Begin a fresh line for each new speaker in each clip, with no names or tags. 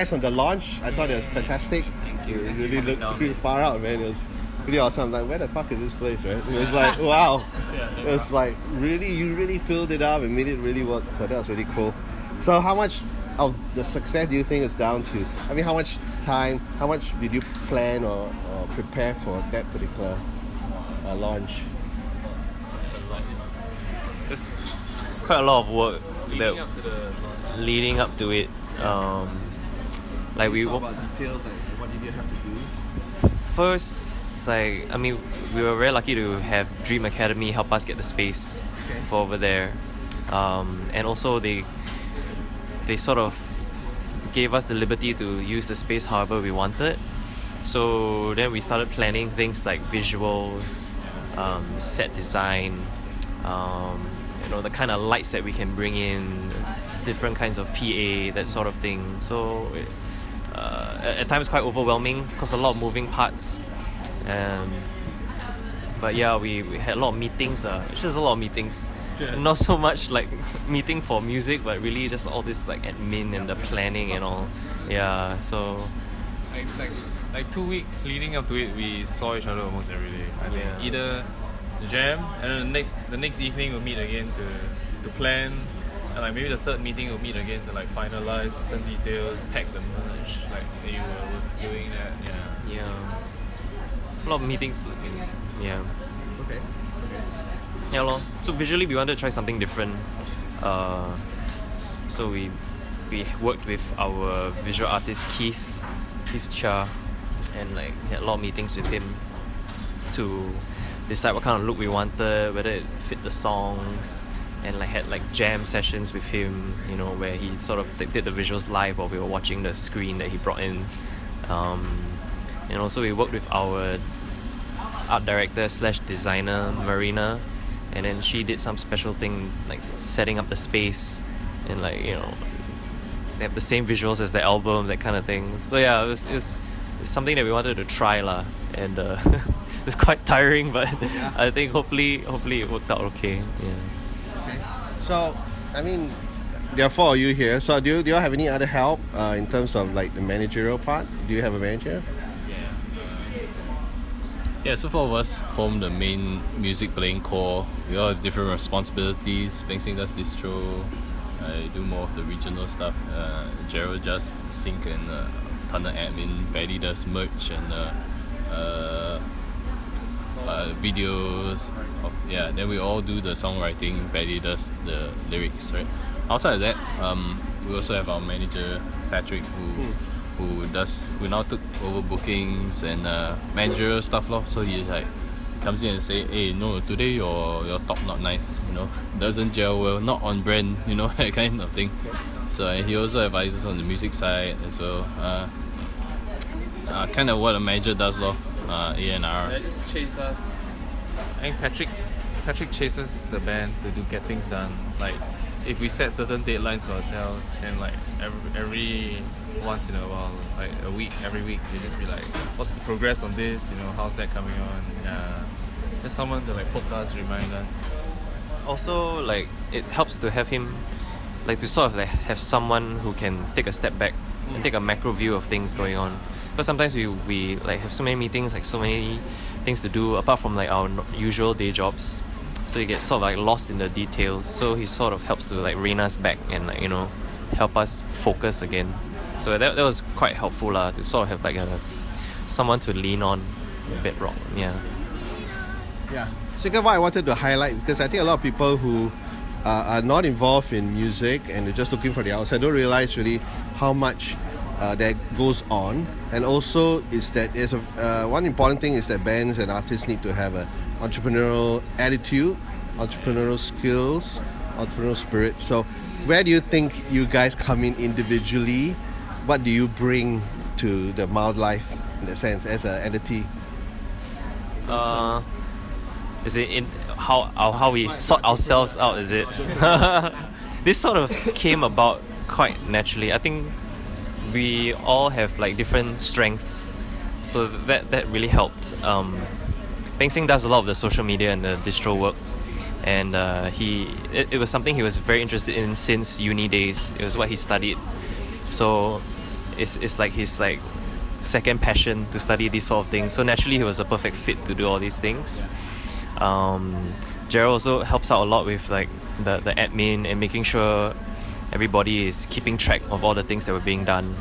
congrats on the launch. I thought it was fantastic.
Thank you.
It really looked pretty far out, man. It was really awesome. I'm like, where the fuck is this place, right? It was like, wow. It was like, really, you really filled it up and made it really work. So that was really cool. So how much of the success do you think is down to, I mean, how much time, how much did you plan or prepare for that particular launch?
It's quite a lot of work leading up to it. Like we
talk about details, like what did you have to do?
First, like, I mean, we were very lucky to have Dream Academy help us get the space for over there, and also they sort of gave us the liberty to use the space however we wanted. So then we started planning things like visuals, set design, the kind of lights that we can bring in, different kinds of PA, that sort of thing. So at times quite overwhelming because a lot of moving parts. But yeah, we had a lot of meetings. Just a lot of meetings. Yeah. Not so much like meeting for music, but really just all this like admin and the planning and all. Yeah, so
like 2 weeks leading up to it, we saw each other almost every day. I think either jam, and then the next evening we'll meet again to plan, and like maybe the third meeting we'll meet again to like finalize certain details, pack the merch. Like we were doing that.
Yeah. A lot of meetings. Yeah.
Okay.
Yeah, lor. So visually we wanted to try something different. So we worked with our visual artist Keith Chia, and like had a lot of meetings with him to decide what kind of look we wanted, whether it fit the songs, and like had like jam sessions with him, where he sort of did the visuals live while we were watching the screen that he brought in. And also we worked with our art director / designer Marina, and then she did some special thing like setting up the space and like they have the same visuals as the album, that kind of thing. So yeah, it was something that we wanted to try lah, and it was quite tiring, but I think hopefully it worked out okay. Yeah.
Okay. So I mean, there are 4 of you here. So do you have any other help in terms of like the managerial part? Do you have a manager?
Yeah, so 4 of us form the main music playing core. We all have different responsibilities. Peng Sing does distro. I do more of the regional stuff. Jeryl just sync and ton of admin. Paddy does merch and videos. Then we all do the songwriting. Paddy does the lyrics, right? Outside of that, we also have our manager Patrick, who now took over bookings and managerial stuff lor. So he like comes in and say, hey, no, today your top not nice, doesn't gel well, not on brand, that kind of thing. So he also advises on the music side as well. Kind of what a manager does lor. A&R.
They just chase us. I think Patrick chases the band to get things done. Like if we set certain deadlines for ourselves, and like every once in a while, like every week, we just be like, what's the progress on this? How's that coming on? There's someone to like poke us, remind us.
Also, like it helps to have him, like to sort of like have someone who can take a step back and take a macro view of things going on. Because sometimes we like have so many meetings, like so many things to do apart from like our usual day jobs. So you get sort of like lost in the details. So he sort of helps to like rein us back and like help us focus again. So that was quite helpful lah, to sort of have like someone to lean on, a bedrock. Yeah.
So what I wanted to highlight, because I think a lot of people who are not involved in music and they're just looking for the outside don't realize really how much that goes on. And also is that there's one important thing is that bands and artists need to have an entrepreneurial attitude, entrepreneurial skills, entrepreneurial spirit. So where do you think you guys come in individually? What do you bring to the Mild Life in that sense as an entity?
Is it in how we sort ourselves out? Is it? This sort of came about quite naturally. I think we all have like different strengths, so that really helped. Peng Sing does a lot of the social media and the distro work, and it was something he was very interested in since uni days. It was what he studied, so it's like his like second passion to study these sort of things. So naturally, he was a perfect fit to do all these things. Jeryl also helps out a lot with like the admin and making sure everybody is keeping track of all the things that were being done.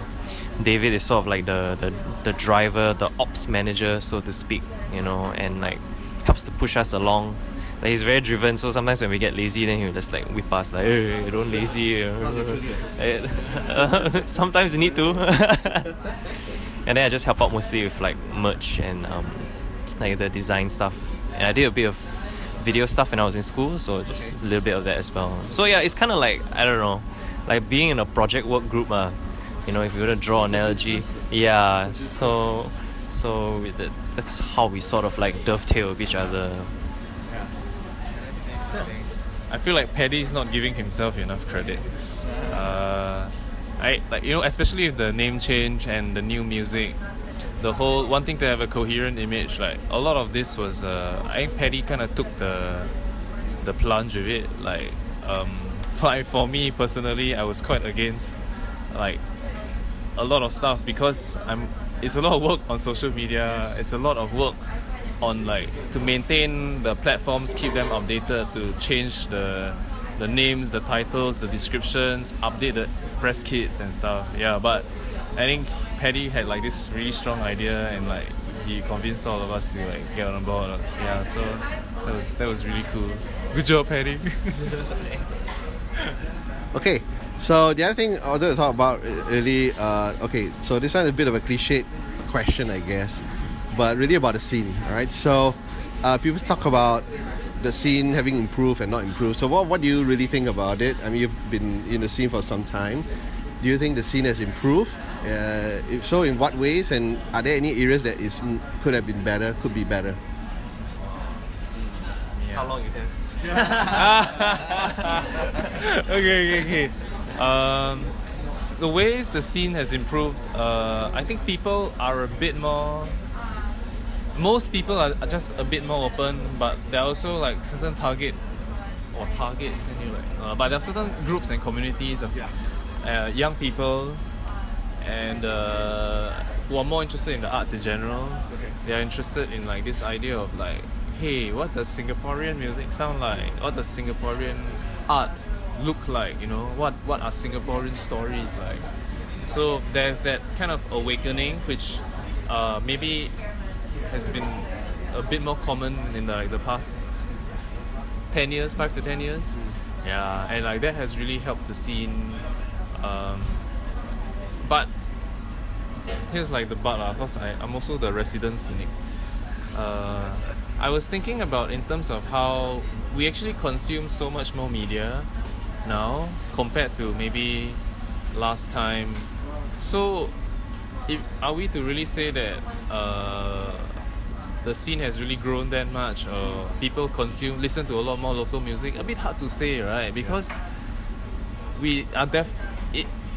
David is sort of like the driver, the ops manager, so to speak, you know, and like helps to push us along. Like he's very driven, so sometimes when we get lazy, then he'll just like whip us like, hey, don't lazy. Sometimes you need to. And then I just help out mostly with like merch and like the design stuff. And I did a bit of video stuff when I was in school, so just a little bit of that as well. So yeah, it's kind of like, I don't know, like being in a project work group, you know, if you were to draw an analogy, yeah. So that's how we sort of like dovetail with each other.
I feel like Paddy's not giving himself enough credit. I like, you know, especially with the name change and the new music, the whole wanting to have a coherent image. Like a lot of this was, I think Paddy kind of took the plunge with it. Like for me personally, I was quite against like a lot of stuff because it's a lot of work on social media. It's a lot of work on like to maintain the platforms, keep them updated, to change the names, the titles, the descriptions, update the press kits and stuff. Yeah, but I think Paddy had like this really strong idea and like he convinced all of us to like get on board. Yeah, so that was really cool. Good job, Paddy.
Okay, so the other thing I wanted to talk about really, okay, so this one is a bit of a cliched question, I guess, but really about the scene, alright? So people talk about the scene having improved and not improved. So what do you really think about it? I mean, you've been in the scene for some time. Do you think the scene has improved? If so, in what ways? And are there any areas that could have been better, could be better?
How long you have?
Okay. The ways the scene has improved, I think people are a bit more. Most people are just a bit more open, but there are also like certain targets, and you like, but there are certain groups and communities of young people, and who are more interested in the arts in general. Okay. They are interested in like this idea of like, hey, what does Singaporean music sound like? What does Singaporean art look like? You know, what are Singaporean stories like? So there's that kind of awakening, which maybe has been a bit more common in the past 5 to 10 years. Yeah, and like that has really helped the scene. But here's like the but, because I'm also the resident cynic. I was thinking about in terms of how we actually consume so much more media now compared to maybe last time. So are we to really say that the scene has really grown that much, or people listen to a lot more local music? A bit hard to say, right? Because we are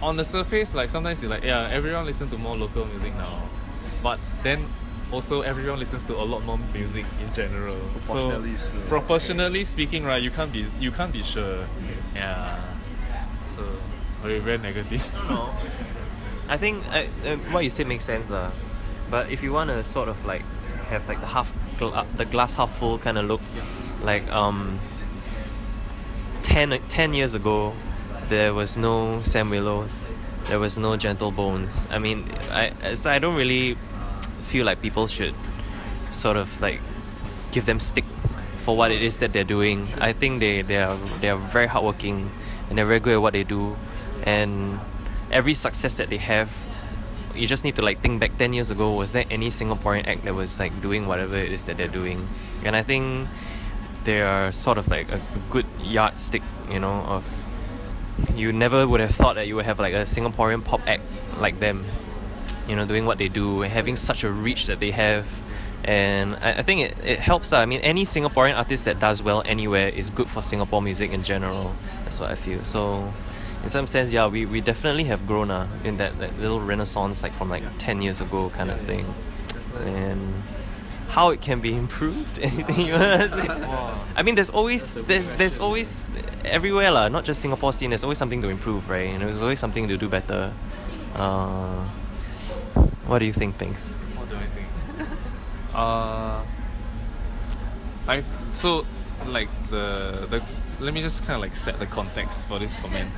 on the surface, like sometimes you're like, yeah, everyone listens to more local music now, but then also everyone listens to a lot more music in general. Proportionally speaking, right, you can't be sure. Yeah. So sorry, very negative.
No. I think what you say makes sense, but if you want to sort of like have like the glass half full kind of look, like 10 years ago, there was no Sam Willows, there was no Gentle Bones. I mean, I don't really feel like people should sort of like give them stick for what it is that they're doing. I think they are very hardworking and they're very good at what they do, and every success that they have, you just need to like think back 10 years ago, was there any Singaporean act that was like doing whatever it is that they're doing? And I think they are sort of like a good yardstick, you know, of you never would have thought that you would have like a Singaporean pop act like them, you know, doing what they do, having such a reach that they have. And I think it helps. I mean, any Singaporean artist that does well anywhere is good for Singapore music in general. That's what I feel. So in some sense, yeah, we definitely have grown in that little renaissance, like from like 10 years ago kind of thing. And how it can be improved, anything you want to say? I mean, there's always everywhere, not just Singapore scene, there's always something to improve, right? And there's always something to do better. What do you think, Pengs?
What do I think? So like the let me just kind of like set the context for this comment.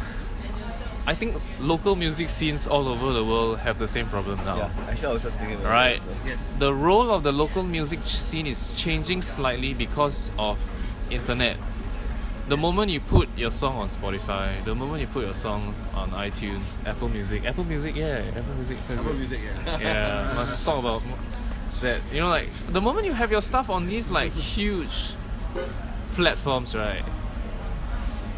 I think local music scenes all over the world have the same problem now.
Yeah, actually I was just thinking about
Right.
that. So. Yes.
The role of the local music scene is changing slightly because of internet. The moment you put your song on Spotify, the moment you put your songs on iTunes, Apple Music, Apple Music, yeah. Yeah, must talk about that. You know, like the moment you have your stuff on these like huge platforms, right?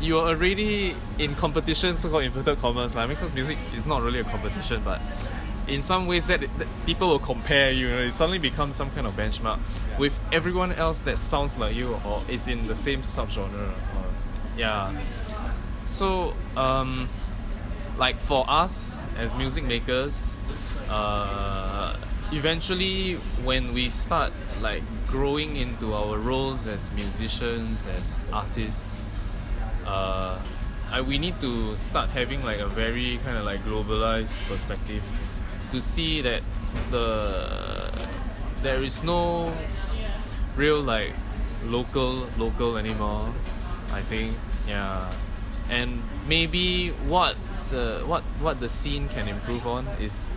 You are already in competition, so-called inverted commas, like, because music is not really a competition, but in some ways that people will compare you. You know, it suddenly becomes some kind of benchmark with everyone else that sounds like you or is in the same subgenre. Yeah. So, like for us as music makers, eventually when we start like growing into our roles as musicians, as artists, we need to start having like a very kind of like globalized perspective to see that there is no real like local anymore, I think. Yeah. And maybe what the scene can improve on is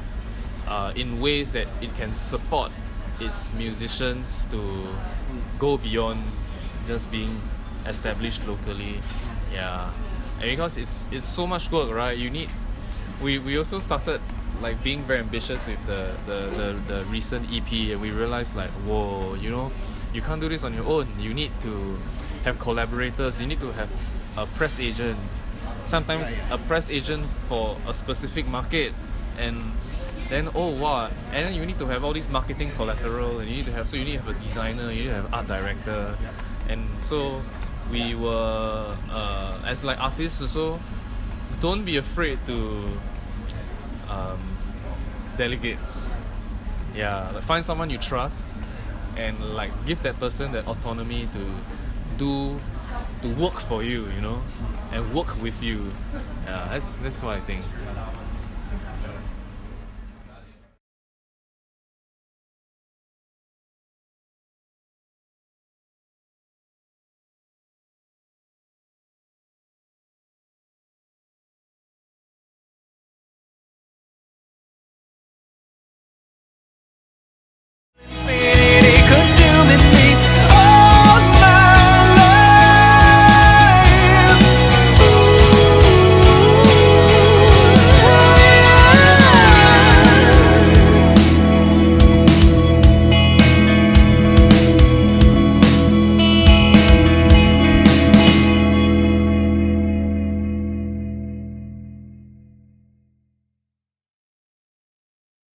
in ways that it can support its musicians to go beyond just being established locally. Yeah. And because it's so much work, right? We also started like being very ambitious with the recent EP, and we realized like, whoa, you know, you can't do this on your own. You need to have collaborators, you need to have a press agent, sometimes a press agent for a specific market, and then and then you need to have all this marketing collateral, and you need to have a designer, you need to have art director. And so we were as like artists also, don't be afraid to delegate. Yeah, like find someone you trust and like give that person that autonomy to work for you, you know, and work with you. Yeah, that's what I think.